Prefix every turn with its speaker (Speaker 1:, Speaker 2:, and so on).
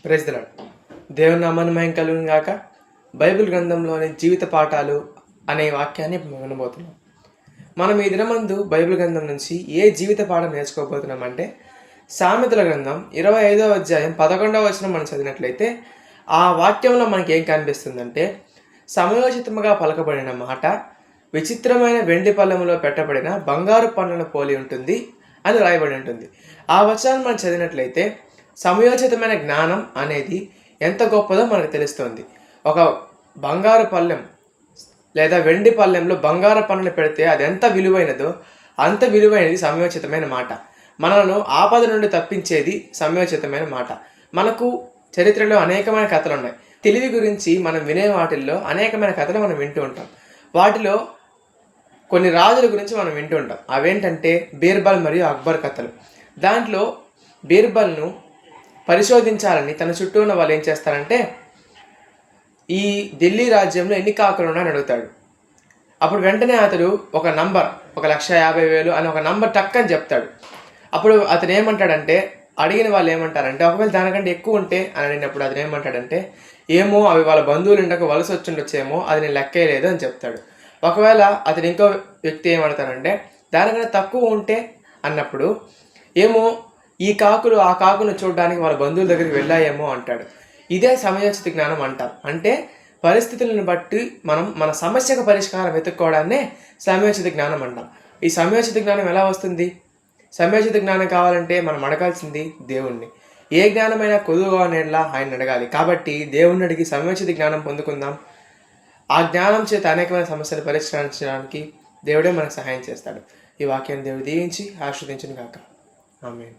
Speaker 1: Praise the lord. దేవుని నామానికి మహిమ కలుగును గాక. బైబిల్ గ్రంథంలోని జీవిత పాఠాలు అనే వాక్యాన్ని వినబోతున్నాం. మనం ఈ దినమందు బైబిల్ గ్రంథం నుంచి ఏ జీవిత పాఠం నేర్చుకోబోతున్నామంటే సామెతల గ్రంథం 25వ అధ్యాయం 11వ వచనం మనం చదివినట్లయితే ఆ వాక్యంలో మనకి ఏం కనిపిస్తుందంటే, సమయోచితముగా పలకబడిన మాట విచిత్రమైన వెండి పళ్ళెములో పెట్టబడిన బంగారు పన్నును పోలి ఉంటుంది అని రాయబడి ఉంటుంది. ఆ వచనాన్ని మనం చదివినట్లయితే సమయోచితమైన జ్ఞానం అనేది ఎంత గొప్పదో మనకు తెలుస్తుంది. ఒక బంగారు పళ్ళెం లేదా వెండి పళ్ళెంలో బంగారు పన్నును పెడితే అది ఎంత విలువైనదో అంత విలువైనది సమయోచితమైన మాట. మనలను ఆపద నుండి తప్పించేది సమయోచితమైన మాట. మనకు చరిత్రలో అనేకమైన కథలు ఉన్నాయి. తెలివి గురించి మనం వినే వాటిల్లో అనేకమైన కథలు మనం వింటూ ఉంటాం. వాటిలో కొన్ని రాజుల గురించి మనం వింటూ ఉంటాం. అవేంటంటే బీర్బల్ మరియు అక్బర్ కథలు. దాంట్లో బీర్బల్ను పరిశోధించాలని తన చుట్టూ ఉన్న వాళ్ళు ఏం చేస్తారంటే, ఈ ఢిల్లీ రాజ్యంలో ఎన్ని కాకులు ఉన్నాయని అడుగుతాడు. అప్పుడు వెంటనే అతడు ఒక నంబర్ 1,50,000 అని ఒక నంబర్ టక్కని చెప్తాడు. అప్పుడు అతను ఏమంటాడంటే, అడిగిన వాళ్ళు ఏమంటారంటే, ఒకవేళ దానికంటే ఎక్కువ ఉంటే అని అడిగినప్పుడు అతను ఏమంటాడంటే, ఏమో అవి వాళ్ళ బంధువులు ఇంటకు వలస వచ్చిండొచ్చేమో, అది నేను లెక్కేయలేదు అని చెప్తాడు. ఒకవేళ అతను ఇంకో వ్యక్తి ఏమంటారంటే, దానికంటే తక్కువ ఉంటే అన్నప్పుడు, ఏమో ఈ కాకులు ఆ కాకును చూడడానికి వాళ్ళ బంధువుల దగ్గరికి వెళ్ళాయేమో అంటాడు. ఇదే సమయోచిత జ్ఞానం అంటాం. అంటే పరిస్థితులను బట్టి మనం మన సమస్యకు పరిష్కారం వెతుక్కోవడాన్నే సమయోచిత జ్ఞానం అంటాం. ఈ సమయోచిత జ్ఞానం ఎలా వస్తుంది? సమయోచిత జ్ఞానం కావాలంటే మనం అడగాల్సింది దేవుణ్ణి. ఏ జ్ఞానమైనా కొదువుగా నేలా ఆయన అడగాలి. కాబట్టి దేవుణ్ణి అడిగి సమయోచిత జ్ఞానం పొందుకుందాం. ఆ జ్ఞానం చేత అనేకమైన సమస్యలు పరిష్కరించడానికి దేవుడే మనకు సహాయం చేస్తాడు. ఈ వాక్యాన్ని దేవుడు దీవించి ఆశీర్వదించును గాక. ఆమేన్.